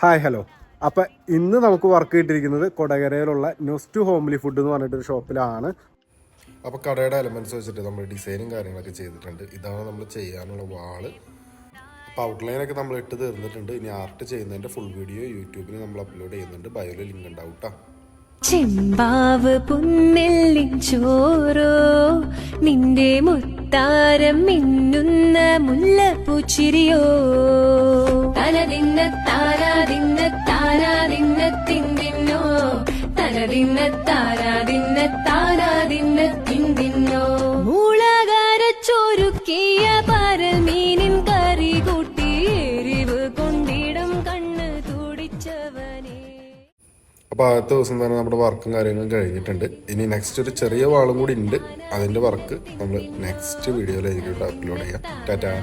Hi hello. അപ്പം ഇന്ന് നമുക്ക് വർക്ക് കിട്ടിയിരിക്കുന്നത് കൊടകരയിലുള്ള നെസ്റ്റ് ഹോംലി ഫുഡ് എന്ന് പറഞ്ഞിട്ടൊരു ഷോപ്പിലാണ്. അപ്പോൾ കടയുടെ എലമെൻറ്റ്സ് വെച്ചിട്ട് നമ്മൾ ഡിസൈനും കാര്യങ്ങളൊക്കെ ചെയ്തിട്ടുണ്ട്. ഇതാണ് നമ്മൾ ചെയ്യാനുള്ള വാള്. അപ്പോൾ ഔട്ട്ലൈനൊക്കെ നമ്മൾ ഇട്ട് തീർന്നിട്ടുണ്ട്. ഇനി ആർട്ട് ചെയ്യുന്നതിൻ്റെ ഫുൾ വീഡിയോ യൂട്യൂബിൽ നമ്മൾ അപ്ലോഡ് ചെയ്യുന്നുണ്ട്. ബയോയിൽ ലിങ്ക് ഉണ്ടാവും കേട്ടോ. ചെമ്പാവ് പുന്നെല്ലിൻ ചോറോ നിന്റെ മുത്താരം മിന്നുന്ന മുല്ലപ്പൂച്ചിരിയോ തനതിന്ന താരാതിന്ന താരാതിന്ന തിന്തിന്നോ തനതിന്ന താരാതിന്ന താരാതിന്ന തിന്തിന്നോ മൂളകാര ചോരുക്കിയ പരൽ മീനിൻ കറി കൂട്ടി എരിവ് കൊണ്ടിടം കണ്ണ് തുടിച്ചവനേ. അപ്പോൾ ആദ്യത്തെ ദിവസം തന്നെ നമ്മുടെ വർക്കും കാര്യങ്ങളും കഴിഞ്ഞിട്ടുണ്ട്. ഇനി നെക്സ്റ്റ് ഒരു ചെറിയ വാളും കൂടി ഉണ്ട്. അതിൻ്റെ വർക്ക് നമ്മൾ നെക്സ്റ്റ് വീഡിയോയിലായിരിക്കും അപ്ലോഡ് ചെയ്യാം. ടാറ്റാ.